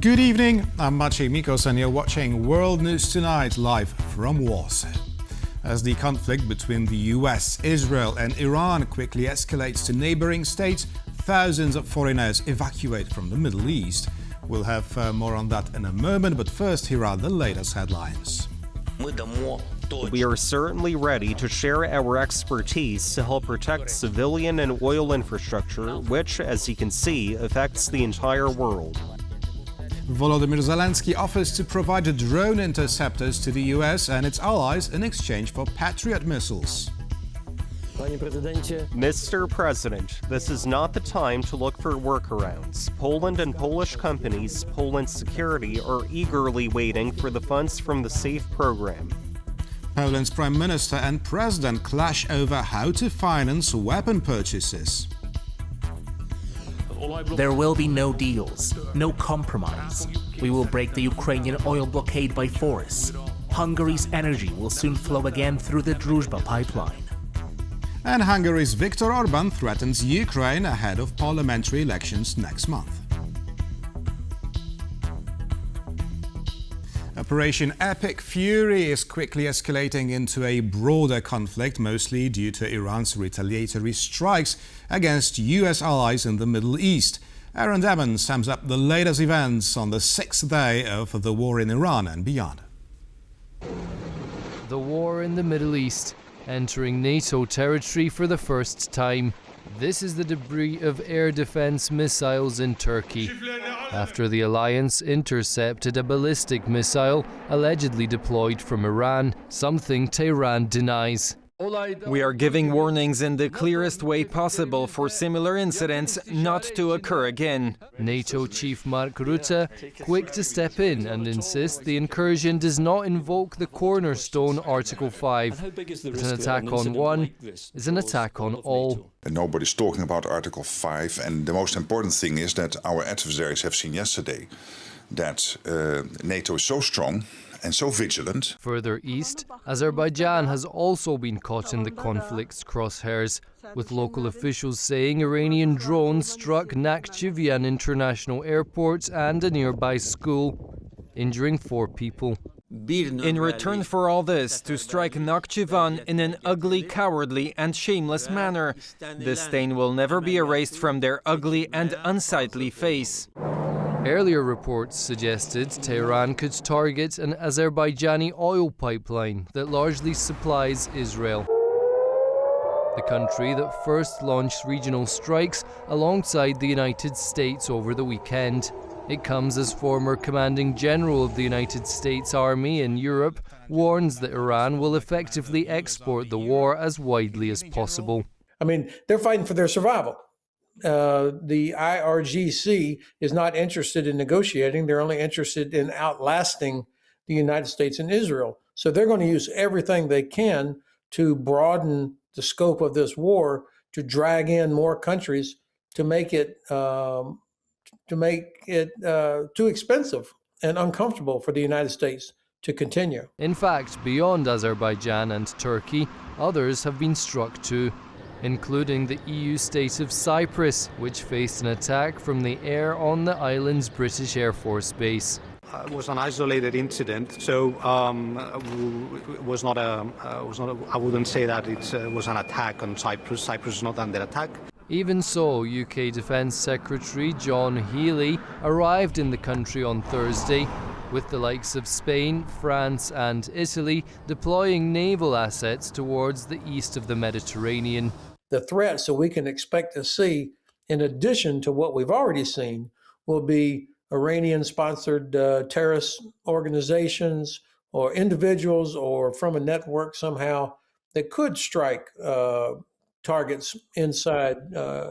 Good evening, I'm Maciej Mikos and you're watching World News Tonight live from Warsaw. As the conflict between the US, Israel and Iran quickly escalates to neighboring states, thousands of foreigners evacuate from the Middle East. We'll have more on that in a moment, but first here are the latest headlines. We are certainly ready to share our expertise to help protect civilian and oil infrastructure, which, as you can see, affects the entire world. Volodymyr Zelenskyy offers to provide drone interceptors to the US and its allies in exchange for patriot missiles. Mr. President, this is not the time to look for workarounds. Poland and Polish companies, Poland Security, are eagerly waiting for the funds from the SAFE program. Poland's Prime Minister and President clash over how to finance weapon purchases. There will be no deals, no compromise. We will break the Ukrainian oil blockade by force. Hungary's energy will soon flow again through the Druzhba pipeline. And Hungary's Viktor Orban threatens Ukraine ahead of parliamentary elections next month. Operation Epicfury is quickly escalating into a broader conflict, mostly due to Iran's retaliatory strikes against US allies in the Middle East. Aaron Devon sums up the latest events on the sixth day of the war in Iran and beyond. The war in the Middle East, entering NATO territory for the first time. This is the debris of air defense missiles in Turkey, after the alliance intercepted a ballistic missile allegedly deployed from Iran, something Tehran denies. We are giving warnings in the clearest way possible for similar incidents not to occur again. NATO chief Mark Rutte, quick to step in and insist the incursion does not invoke the cornerstone Article 5. That an attack on one is an attack on all. And nobody's talking about Article 5, and the most important thing is that our adversaries have seen yesterday that NATO is so strong and so vigilant. Further east, Azerbaijan has also been caught in the conflict's crosshairs, with local officials saying Iranian drones struck Nakhchivan International Airport and a nearby school, injuring 4 people. In return for all this, to strike Nakhchivan in an ugly, cowardly and shameless manner, the stain will never be erased from their ugly and unsightly face. Earlier reports suggested Tehran could target an Azerbaijani oil pipeline that largely supplies Israel, the country that first launched regional strikes alongside the United States over the weekend. It comes as former commanding general of the United States Army in Europe warns that Iran will effectively export the war as widely as possible. I mean, they're fighting for their survival. The IRGC is not interested in negotiating. They're only interested in outlasting the United States and Israel. So they're going to use everything they can to broaden the scope of this war, to drag in more countries, to make it too expensive and uncomfortable for the United States to continue. In fact, beyond Azerbaijan and Turkey, others have been struck too, including the EU state of Cyprus, which faced an attack from the air on the island's British Air Force base. It was an isolated incident, so it was not a. I wouldn't say that it was an attack on Cyprus. Cyprus is not under attack. Even so, UK Defence Secretary John Healey arrived in the country on Thursday, with the likes of Spain, France and Italy deploying naval assets towards the east of the Mediterranean. The threats that we can expect to see, in addition to what we've already seen, will be Iranian-sponsored terrorist organizations or individuals or from a network somehow that could strike targets inside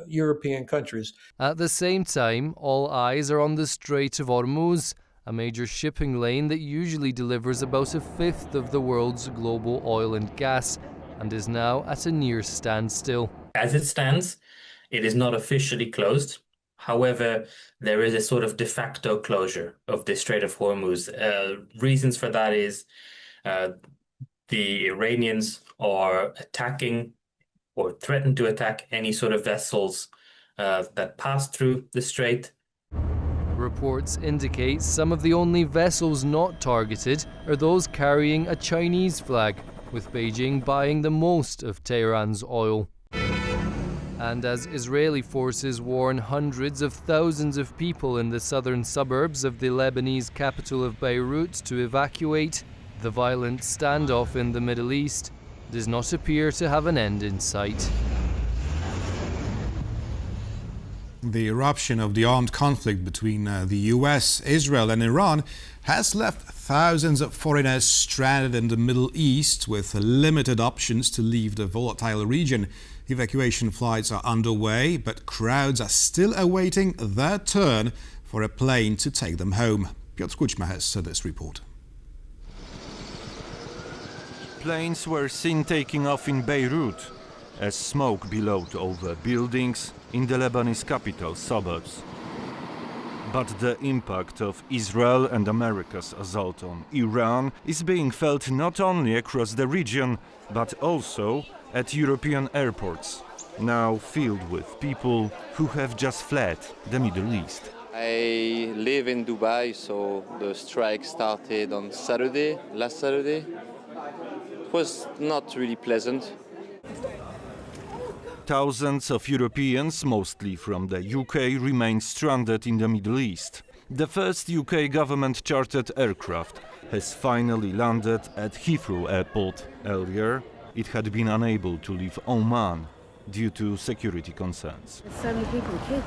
European countries. At the same time, all eyes are on the Strait of Hormuz, a major shipping lane that usually delivers about a fifth of the world's global oil and gas, and is now at a near standstill. As it stands, it is not officially closed. However, there is a sort of de facto closure of the Strait of Hormuz. Reasons for that is the Iranians are attacking or threaten to attack any sort of vessels that pass through the strait. Reports indicate some of the only vessels not targeted are those carrying a Chinese flag, with Beijing buying the most of Tehran's oil. And as Israeli forces warn hundreds of thousands of people in the southern suburbs of the Lebanese capital of Beirut to evacuate, the violent standoff in the Middle East does not appear to have an end in sight. The eruption of the armed conflict between the US, Israel and Iran has left thousands of foreigners stranded in the Middle East with limited options to leave the volatile region. Evacuation flights are underway, but crowds are still awaiting their turn for a plane to take them home. Piotr Kuchma has this report. Planes were seen taking off in Beirut as smoke billowed over buildings in the Lebanese capital suburbs. But the impact of Israel and America's assault on Iran is being felt not only across the region, but also at European airports, now filled with people who have just fled the Middle East. I live in Dubai, so the strike started on last Saturday. It was not really pleasant. Thousands of Europeans, mostly from the UK, remain stranded in the Middle East. The first UK government-chartered aircraft has finally landed at Heathrow Airport. Earlier, it had been unable to leave Oman due to security concerns. There's so many people with kids,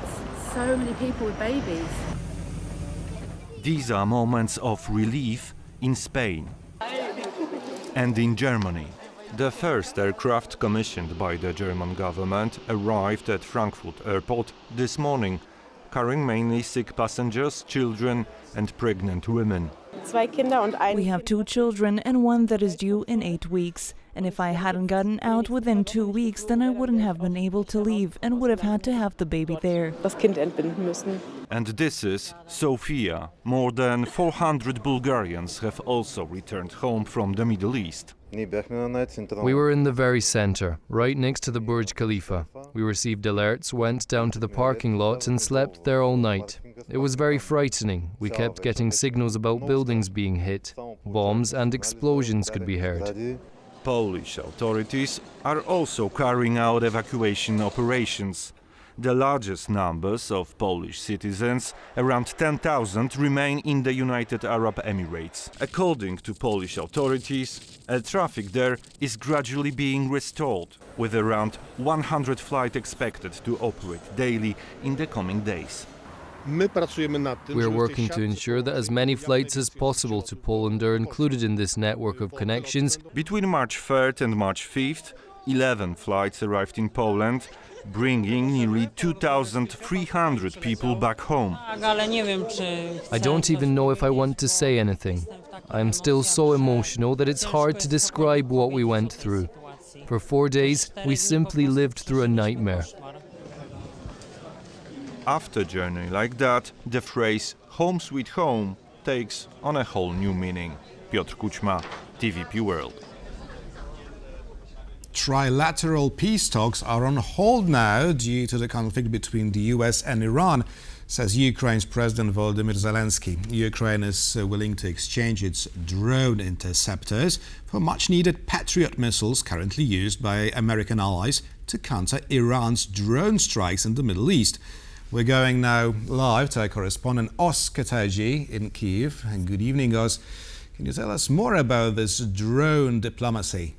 so many people with babies. These are moments of relief in Spain and in Germany. The first aircraft commissioned by the German government arrived at Frankfurt Airport this morning, carrying mainly sick passengers, children and pregnant women. We have 2 children and one that is due in 8 weeks. And if I hadn't gotten out within 2 weeks, then I wouldn't have been able to leave and would have had to have the baby there. And this is Sofia. More than 400 Bulgarians have also returned home from the Middle East. We were in the very center, right next to the Burj Khalifa. We received alerts, went down to the parking lot and slept there all night. It was very frightening. We kept getting signals about buildings being hit. Bombs and explosions could be heard. Polish authorities are also carrying out evacuation operations. The largest numbers of Polish citizens, around 10,000, remain in the United Arab Emirates. According to Polish authorities, air traffic there is gradually being restored, with around 100 flights expected to operate daily in the coming days. We are working to ensure that as many flights as possible to Poland are included in this network of connections. Between March 3rd and March 5th, 11 flights arrived in Poland, bringing nearly 2,300 people back home. I don't even know if I want to say anything. I am still so emotional that it's hard to describe what we went through. For 4 days, we simply lived through a nightmare. After a journey like that, the phrase "home sweet home" takes on a whole new meaning. Piotr Kuchma, TVP World. Trilateral peace talks are on hold now due to the conflict between the US and Iran, says Ukraine's President Volodymyr Zelenskyy. Ukraine is willing to exchange its drone interceptors for much-needed patriot missiles currently used by American allies to counter Iran's drone strikes in the Middle East. We're going now live to our correspondent Os Katerji in Kyiv. And good evening, Os. Can you tell us more about this drone diplomacy?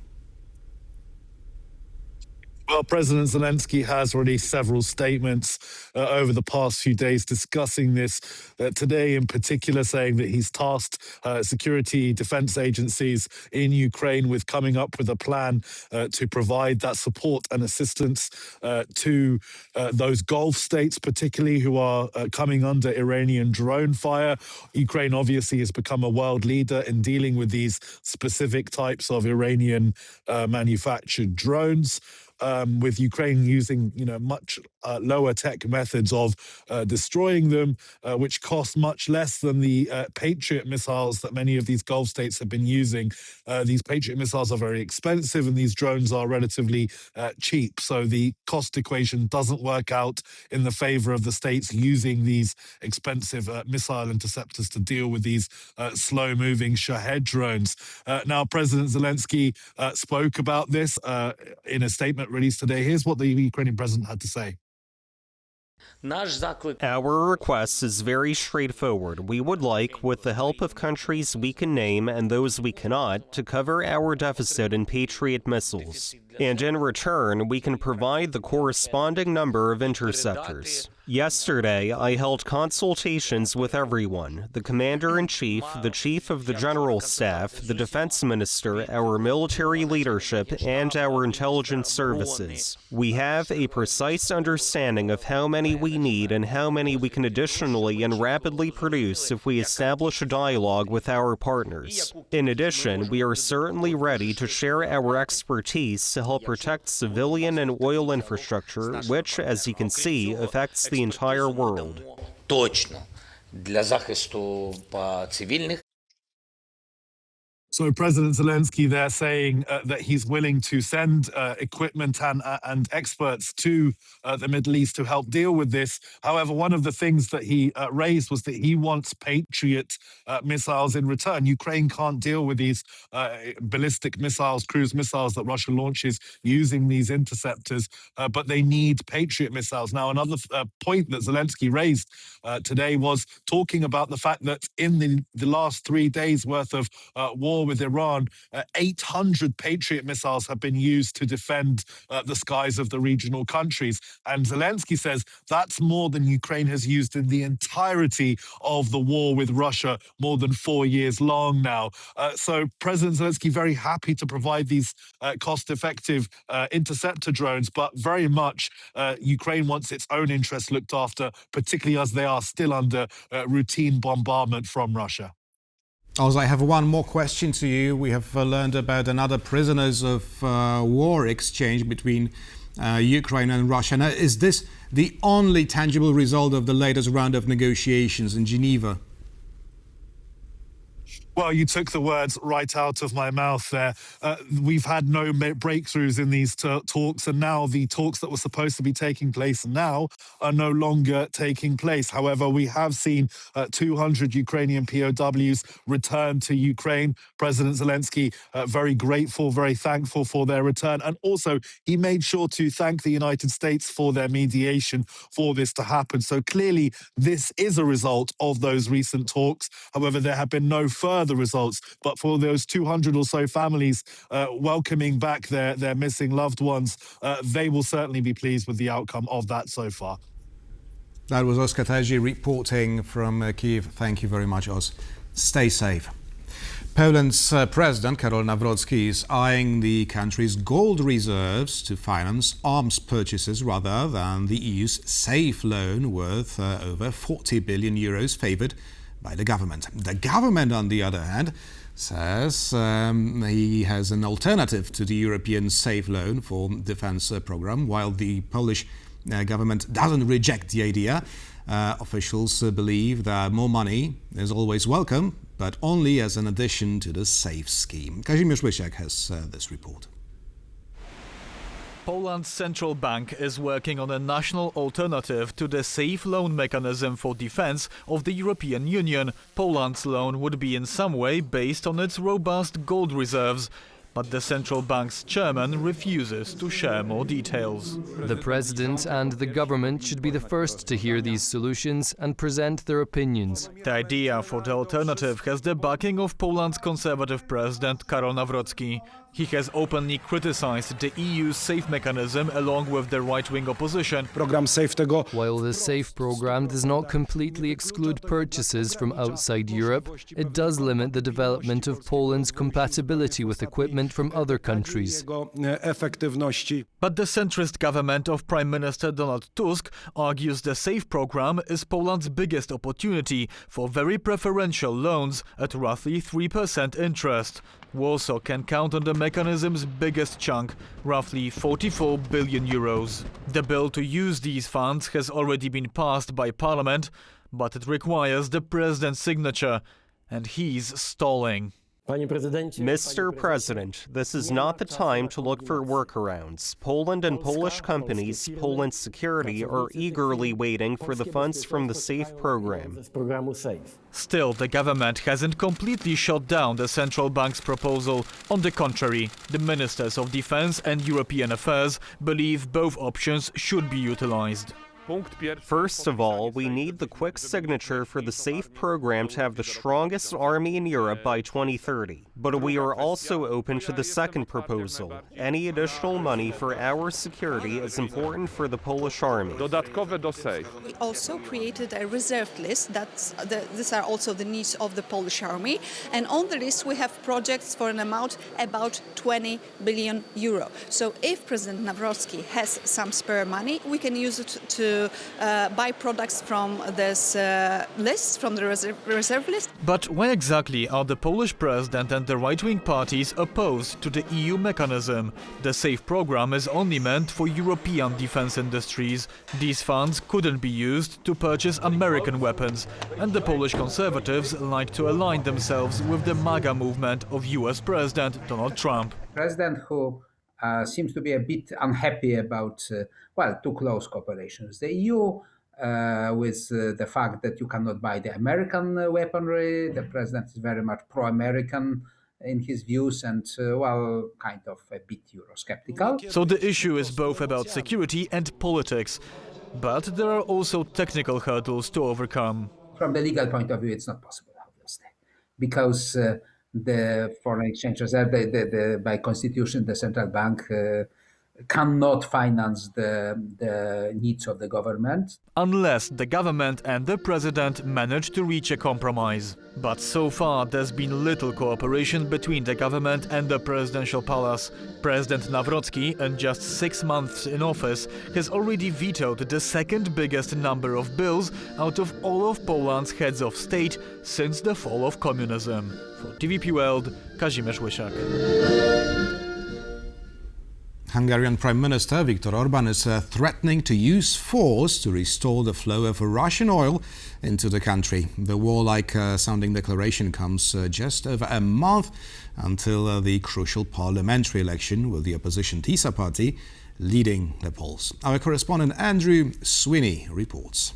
Well, President Zelenskyy has released several statements over the past few days discussing this. Today, in particular, saying that he's tasked security defense agencies in Ukraine with coming up with a plan to provide that support and assistance to those Gulf states, particularly who are coming under Iranian drone fire. Ukraine obviously has become a world leader in dealing with these specific types of Iranian manufactured drones. With Ukraine using, much lower tech methods of destroying them, which cost much less than the Patriot missiles that many of these Gulf states have been using. These Patriot missiles are very expensive and these drones are relatively cheap. So the cost equation doesn't work out in the favor of the states using these expensive missile interceptors to deal with these slow-moving Shahed drones. Now, President Zelenskyy spoke about this in a statement released today. Here's what the Ukrainian president had to say. Our request is very straightforward. We would like, with the help of countries we can name and those we cannot, to cover our deficit in Patriot missiles. And in return, we can provide the corresponding number of interceptors. Yesterday, I held consultations with everyone: the Commander-in-Chief, the Chief of the General Staff, the Defense Minister, our military leadership, and our intelligence services. We have a precise understanding of how many we need and how many we can additionally and rapidly produce if we establish a dialogue with our partners. In addition, we are certainly ready to share our expertise to help protect civilian and oil infrastructure, which, as you can see, affects the entire world. So President Zelenskyy there saying that he's willing to send equipment and experts to the Middle East to help deal with this. However, one of the things that he raised was that he wants Patriot missiles in return. Ukraine can't deal with these ballistic missiles, cruise missiles that Russia launches using these interceptors, but they need Patriot missiles. Now, another point that Zelenskyy raised today was talking about the fact that in the last 3 days worth of war with Iran, 800 Patriot missiles have been used to defend the skies of the regional countries. And Zelenskyy says that's more than Ukraine has used in the entirety of the war with Russia, more than 4 years long now. So President Zelenskyy very happy to provide these cost-effective interceptor drones, but very much Ukraine wants its own interests looked after, particularly as they are still under routine bombardment from Russia. Oz, I have one more question to you. We have learned about another prisoners of war exchange between Ukraine and Russia. Now, is this the only tangible result of the latest round of negotiations in Geneva? Well, you took the words right out of my mouth there. We've had no breakthroughs in these talks, and now the talks that were supposed to be taking place now are no longer taking place. However, we have seen 200 Ukrainian POWs return to Ukraine. President Zelenskyy very grateful, very thankful for their return. And also, he made sure to thank the United States for their mediation for this to happen. So clearly, this is a result of those recent talks. However, there have been no further results, but for those 200 or so families welcoming back their missing loved ones, they will certainly be pleased with the outcome of that so far. That was Oskar Teji reporting from Kyiv. Thank you very much, Oz. Stay safe. Poland's President Karol Nawrocki is eyeing the country's gold reserves to finance arms purchases rather than the EU's safe loan worth over 40 billion euros favoured by the government. The government, on the other hand, says he has an alternative to the European safe loan for defence programme. While the Polish government doesn't reject the idea, officials believe that more money is always welcome, but only as an addition to the safe scheme. Kazimierz Łysiak has this report. Poland's central bank is working on a national alternative to the safe loan mechanism for defense of the European Union. Poland's loan would be in some way based on its robust gold reserves. But the central bank's chairman refuses to share more details. The president and the government should be the first to hear these solutions and present their opinions. The idea for the alternative has the backing of Poland's conservative president Karol Nawrocki. He has openly criticized the EU's SAFE mechanism along with the right-wing opposition. While the SAFE program does not completely exclude purchases from outside Europe, it does limit the development of Poland's compatibility with equipment from other countries. But the centrist government of Prime Minister Donald Tusk argues the SAFE program is Poland's biggest opportunity for very preferential loans at roughly 3% interest. Warsaw can count on the mechanism's biggest chunk, roughly 44 billion euros. The bill to use these funds has already been passed by Parliament, but it requires the president's signature, and he's stalling. Mr. President, this is not the time to look for workarounds. Poland and Polish companies, Poland's security, are eagerly waiting for the funds from the SAFE program. Still, the government hasn't completely shut down the central bank's proposal. On the contrary, the ministers of defense and European affairs believe both options should be utilized. First of all, we need the quick signature for the SAFE program to have the strongest army in Europe by 2030. But we are also open to the second proposal. Any additional money for our security is important for the Polish army. We also created a reserve list. These are also the needs of the Polish army. And on the list we have projects for an amount about 20 billion euro. So if President Nawrocki has some spare money, we can use it to buy products from this list, from the reserve list. But why exactly are the Polish president and the right-wing parties opposed to the EU mechanism? The SAFE program is only meant for European defense industries. These funds couldn't be used to purchase American weapons, and the Polish conservatives like to align themselves with the MAGA movement of US President Donald Trump. President who seems to be a bit unhappy about, too close cooperation with the EU, with the fact that you cannot buy the American weaponry. The president is very much pro-American in his views and, kind of a bit Eurosceptical. So the issue is both about security and politics, but there are also technical hurdles to overcome. From the legal point of view, it's not possible, obviously, because the foreign exchange reserve, by constitution, the central bank cannot finance the needs of the government. Unless the government and the president manage to reach a compromise. But so far there's been little cooperation between the government and the presidential palace. President Nawrocki, in just 6 months in office, has already vetoed the second biggest number of bills out of all of Poland's heads of state since the fall of communism. For TVP World, Kazimierz Łysiak. Hungarian Prime Minister Viktor Orbán is threatening to use force to restore the flow of Russian oil into the country. The warlike sounding declaration comes just over a month until the crucial parliamentary election, with the opposition TISA party leading the polls. Our correspondent Andrew Sweeney reports.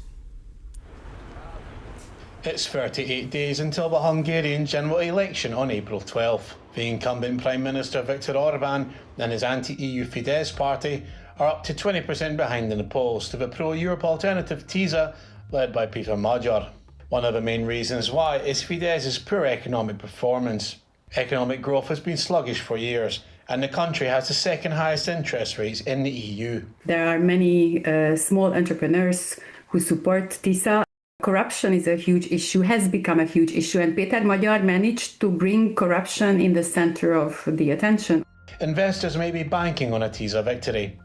It's 38 days until the Hungarian general election on April 12th. The incumbent Prime Minister Viktor Orbán and his anti-EU Fidesz party are up to 20% behind in the polls to the pro-Europe alternative TISA, led by Peter Magyar. One of the main reasons why is Fidesz's poor economic performance. Economic growth has been sluggish for years, and the country has the second highest interest rates in the EU. There are many small entrepreneurs who support TISA. Corruption is a huge issue, has become a huge issue, and Peter Magyar managed to bring corruption in the center of the attention. Investors may be banking on a TISA victory.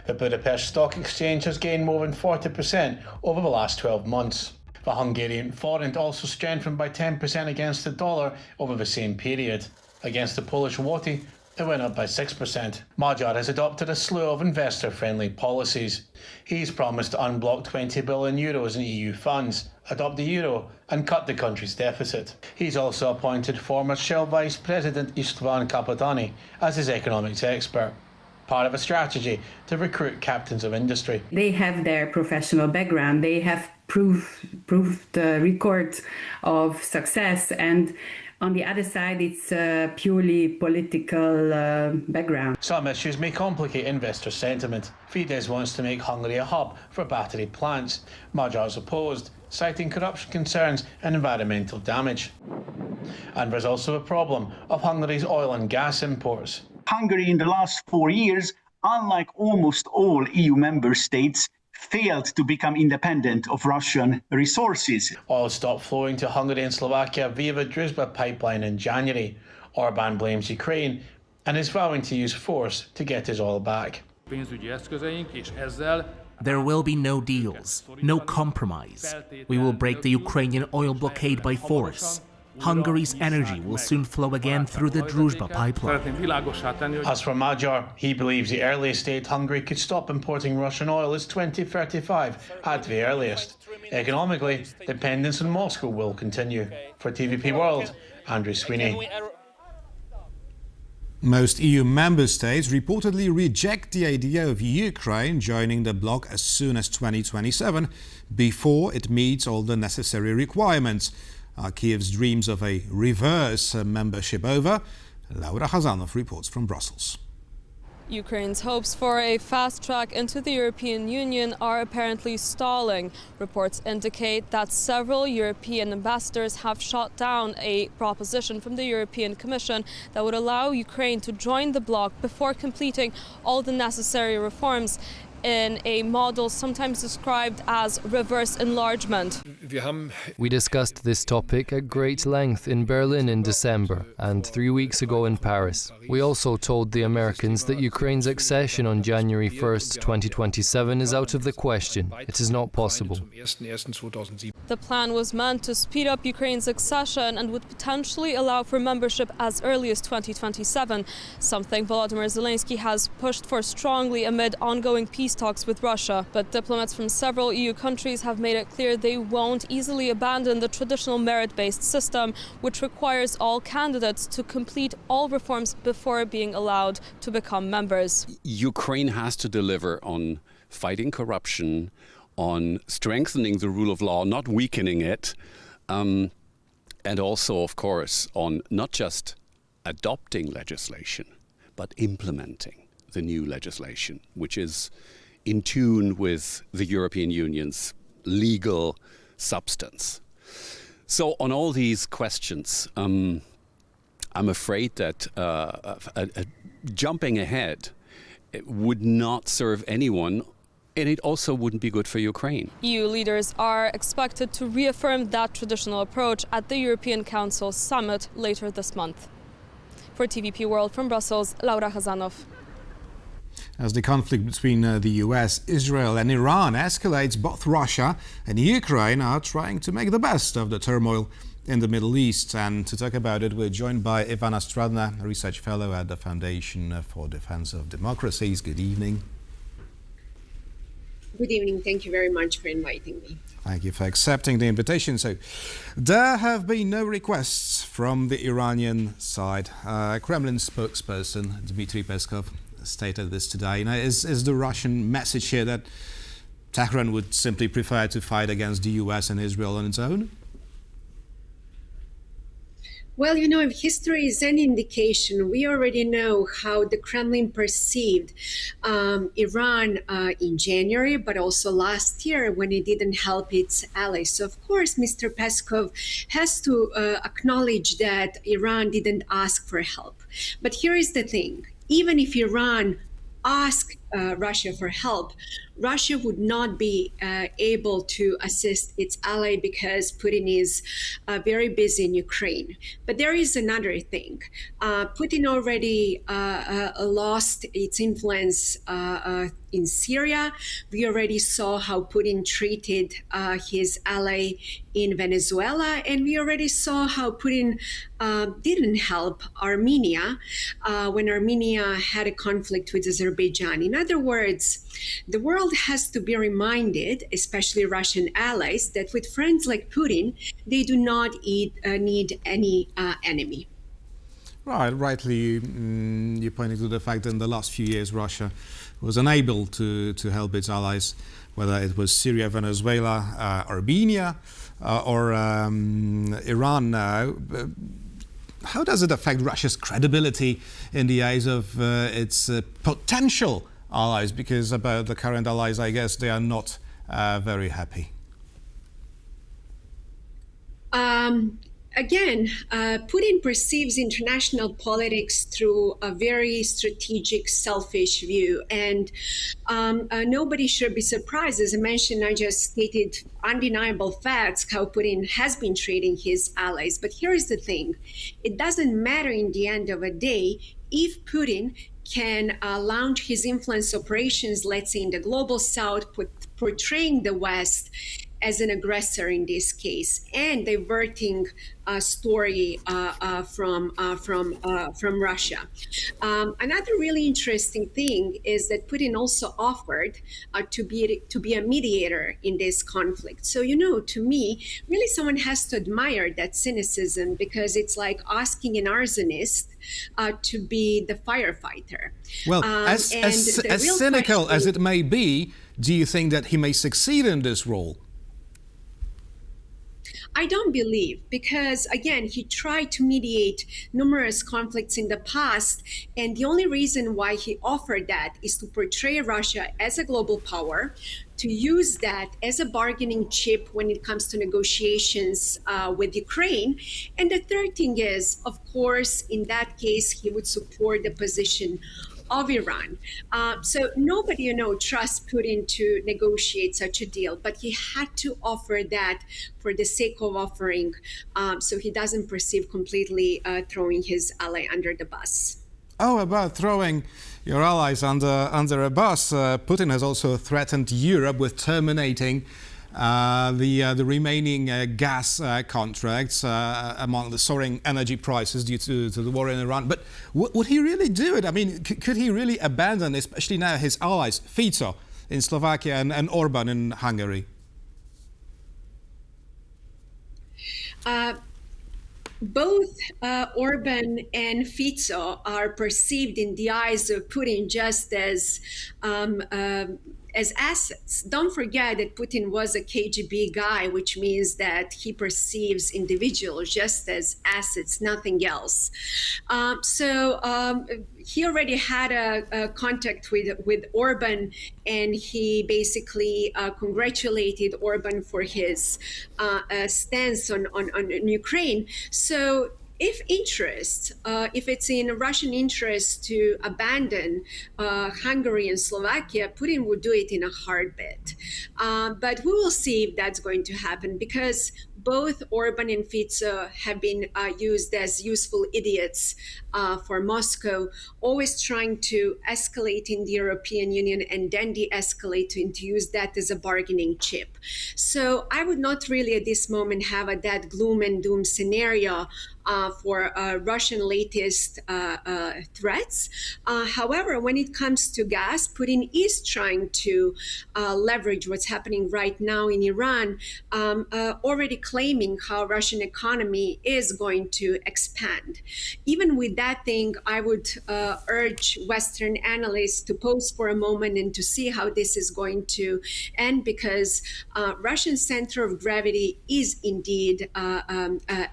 The Budapest Stock Exchange has gained more than 40% over the last 12 months. The Hungarian forint also strengthened by 10% against the dollar over the same period. Against the Polish zloty, it went up by 6%. Magyar has adopted a slew of investor-friendly policies. He's promised to unblock 20 billion euros in EU funds, adopt the euro and cut the country's deficit. He's also appointed former Shell Vice President István Kapitányi as his economics expert, part of a strategy to recruit captains of industry. They have their professional background, they have proved records of success, and on the other side, it's a purely political background. Some issues may complicate investor sentiment. Fidesz wants to make Hungary a hub for battery plants. Magyar's opposed, citing corruption concerns and environmental damage. And there's also a problem of Hungary's oil and gas imports. Hungary in the last 4 years, unlike almost all EU member states, failed to become independent of Russian resources. Oil stopped flowing to Hungary and Slovakia via the Druzhba pipeline in January. Orbán blames Ukraine and is vowing to use force to get his oil back. There will be no deals, no compromise. We will break the Ukrainian oil blockade by force. Hungary's energy will soon flow again through the Druzhba pipeline. As for Magyar, he believes the earliest date Hungary could stop importing Russian oil is 2035, at the earliest. Economically, dependence on Moscow will continue. For TVP World, Andrew Sweeney. Most EU member states reportedly reject the idea of Ukraine joining the bloc as soon as 2027, before it meets all the necessary requirements. Are Kiev's dreams of a reverse membership over? Laura Hazanov reports from Brussels. Ukraine's hopes for a fast track into the European Union are apparently stalling. Reports indicate that several European ambassadors have shot down a proposition from the European Commission that would allow Ukraine to join the bloc before completing all the necessary reforms in a model sometimes described as reverse enlargement. We discussed this topic at great length in Berlin in December and 3 weeks ago in Paris. We also told the Americans that Ukraine's accession on January 1st, 2027 is out of the question. It is not possible. The plan was meant to speed up Ukraine's accession and would potentially allow for membership as early as 2027, something Volodymyr Zelenskyy has pushed for strongly amid ongoing peace talks with Russia. But diplomats from several EU countries have made it clear they won't easily abandon the traditional merit-based system, which requires all candidates to complete all reforms before being allowed to become members. Ukraine has to deliver on fighting corruption, on strengthening the rule of law, not weakening it, and also, of course, on not just adopting legislation, but implementing the new legislation, which is in tune with the European Union's legal substance. So on all these questions, I'm afraid that jumping ahead would not serve anyone, and it also wouldn't be good for Ukraine. EU leaders are expected to reaffirm that traditional approach at the European Council summit later this month. For TVP World from Brussels, Laura Hazanov. As the conflict between the US, Israel and Iran escalates, both Russia and Ukraine are trying to make the best of the turmoil in the Middle East. And to talk about it, we're joined by Ivana Stradna, a research fellow at the Foundation for Defense of Democracies. Good evening. Good evening. Thank you very much for inviting me. Thank you for accepting the invitation. So, there have been no requests from the Iranian side. Kremlin spokesperson Dmitry Peskov stated this today. Now, is the Russian message here that Tehran would simply prefer to fight against the US and Israel on its own? Well, you know, if history is any indication, we already know how the Kremlin perceived Iran in January, but also last year when it didn't help its allies. So, of course, Mr. Peskov has to acknowledge that Iran didn't ask for help. But here is the thing. Even if Iran asked Russia for help, Russia would not be able to assist its ally because Putin is very busy in Ukraine. But there is another thing. Putin already lost its influence in Syria. We already saw how Putin treated his ally in Venezuela, and we already saw how Putin didn't help Armenia when Armenia had a conflict with Azerbaijan. In other words, the world has to be reminded, especially Russian allies, that with friends like Putin, they do not need any enemy. Right, rightly, you pointed to the fact that in the last few years, Russia was unable to help its allies, whether it was Syria, Venezuela, Armenia, or Iran now. How does it affect Russia's credibility in the eyes of its potential allies? Because about the current allies, I guess they are not very happy. Again, Putin perceives international politics through a very strategic, selfish view. And nobody should be surprised. As I mentioned, I just stated undeniable facts how Putin has been treating his allies. But here is the thing. It doesn't matter in the end of a day if Putin can launch his influence operations, let's say in the global south, portraying the West as an aggressor in this case and diverting a story from Russia. Another really interesting thing is that Putin also offered to be a mediator in this conflict. So, to me, really someone has to admire that cynicism, because it's like asking an arsonist to be the firefighter. Well, as cynical as it may be, do you think that he may succeed in this role? I don't believe, because again, he tried to mediate numerous conflicts in the past, and the only reason why he offered that is to portray Russia as a global power, to use that as a bargaining chip when it comes to negotiations with Ukraine. And the third thing is, of course, in that case, he would support the position of Iran. So nobody, trusts Putin to negotiate such a deal, but he had to offer that for the sake of offering, so he doesn't perceive completely throwing his ally under the bus. Oh, about throwing your allies under a bus, Putin has also threatened Europe with terminating the remaining gas contracts among the soaring energy prices due to the war in Iran. But would he really do it? I mean, could he really abandon, especially now, his allies, Fico in Slovakia and Orban in Hungary? Both Orban and Fico are perceived in the eyes of Putin just as assets. Don't forget that Putin was a KGB guy, which means that he perceives individuals just as assets, nothing else. So he already had a contact with Orban, and he basically congratulated Orban for his stance on Ukraine. So if it's in Russian interest to abandon Hungary and Slovakia, Putin would do it in a heartbeat. But we will see if that's going to happen, because both Orban and Fico have been used as useful idiots for Moscow, always trying to escalate in the European Union and then de-escalate and to use that as a bargaining chip. So I would not really at this moment have that gloom and doom scenario for Russian latest threats. However, when it comes to gas, Putin is trying to leverage what's happening right now in Iran, already claiming how Russian economy is going to expand. Even with that thing, I would urge Western analysts to pause for a moment and to see how this is going to end, because Russian center of gravity is indeed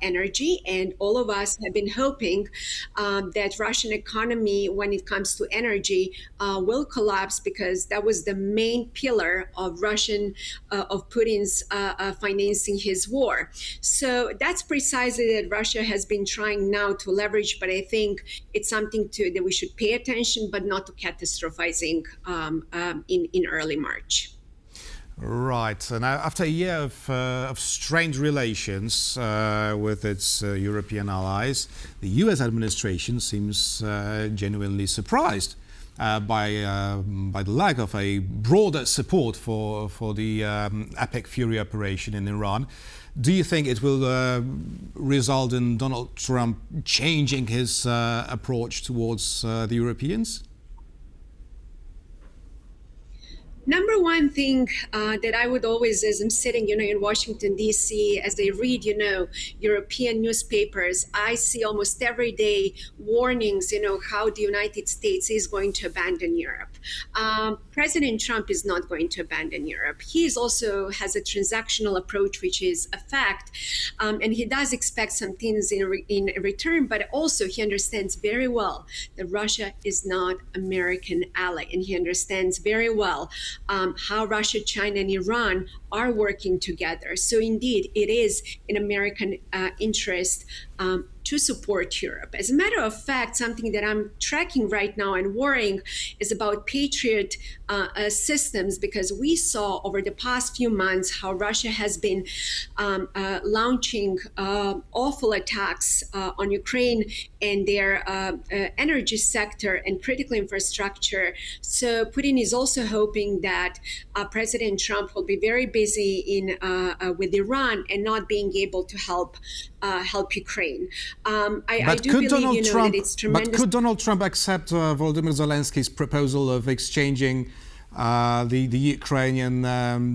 energy, and all of us have been hoping that Russian economy, when it comes to energy, will collapse, because that was the main pillar of Putin's financing his war. So that's precisely that Russia has been trying now to leverage, but I think it's something that we should pay attention, but not to catastrophizing in early March. Right. Now, after a year of strained relations with its European allies, the US administration seems genuinely surprised by the lack of a broader support for the epicfury operation in Iran. Do you think it will result in Donald Trump changing his approach towards the Europeans? Number one thing that I would always, as I'm sitting, in Washington, D.C., as I read, European newspapers, I see almost every day warnings, how the United States is going to abandon Europe. President Trump is not going to abandon Europe. He also has a transactional approach, which is a fact, and he does expect some things in return, but also he understands very well that Russia is not American ally, and he understands very well how Russia, China, and Iran are working together. So indeed, it is in American interest to support Europe. As a matter of fact, something that I'm tracking right now and worrying is about patriot systems, because we saw over the past few months how Russia has been launching awful attacks on Ukraine and their energy sector and critical infrastructure. So Putin is also hoping that President Trump will be very busy with Iran and not being able to help Ukraine. I do believe that it's tremendous. But could Donald Trump accept Volodymyr Zelensky's proposal of exchanging the Ukrainian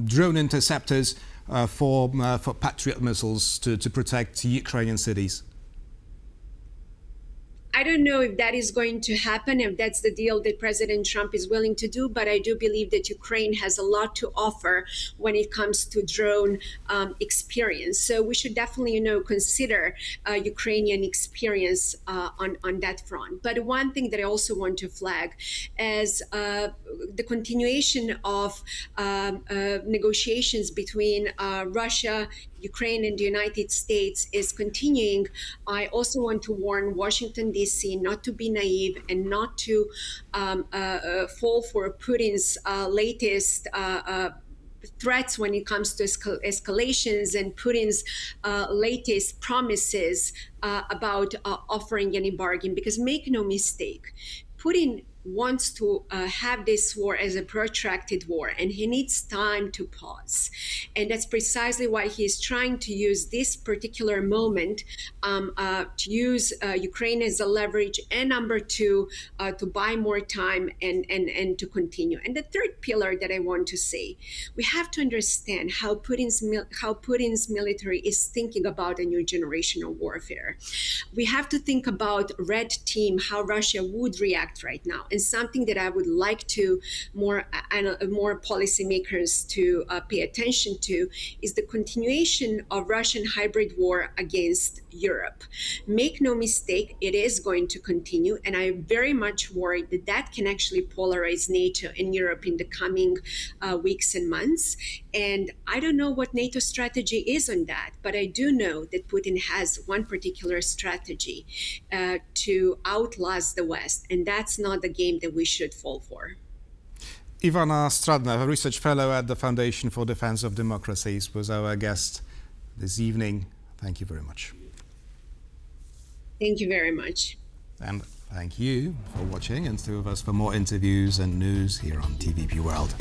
drone interceptors for patriot missiles to protect Ukrainian cities? I don't know if that is going to happen, if that's the deal that President Trump is willing to do, but I do believe that Ukraine has a lot to offer when it comes to drone experience. So we should definitely, consider Ukrainian experience on that front. But one thing that I also want to flag is the continuation of negotiations between Russia, Ukraine and the United States is continuing. I also want to warn Washington, D.C. not to be naive and not to fall for Putin's latest threats when it comes to escalations and Putin's latest promises about offering any bargain. Because make no mistake, Putin wants to have this war as a protracted war, and he needs time to pause. And that's precisely why he is trying to use this particular moment to use Ukraine as a leverage, and number two, to buy more time and to continue. And the third pillar that I want to say, we have to understand how Putin's military is thinking about a new generation of warfare. We have to think about red team, how Russia would react right now. And something that I would like to more policymakers to pay attention to is the continuation of Russian hybrid war against Europe. Make no mistake, it is going to continue, and I'm very much worried that that can actually polarize NATO and Europe in the coming weeks and months. And I don't know what NATO's strategy is on that, but I do know that Putin has one particular strategy to outlast the West, and that's not the game that we should fall for. Ivana Stradna, a research fellow at the Foundation for Defense of Democracies, was our guest this evening. Thank you very much. Thank you very much. And thank you for watching, and stay with us for more interviews and news here on TVP World.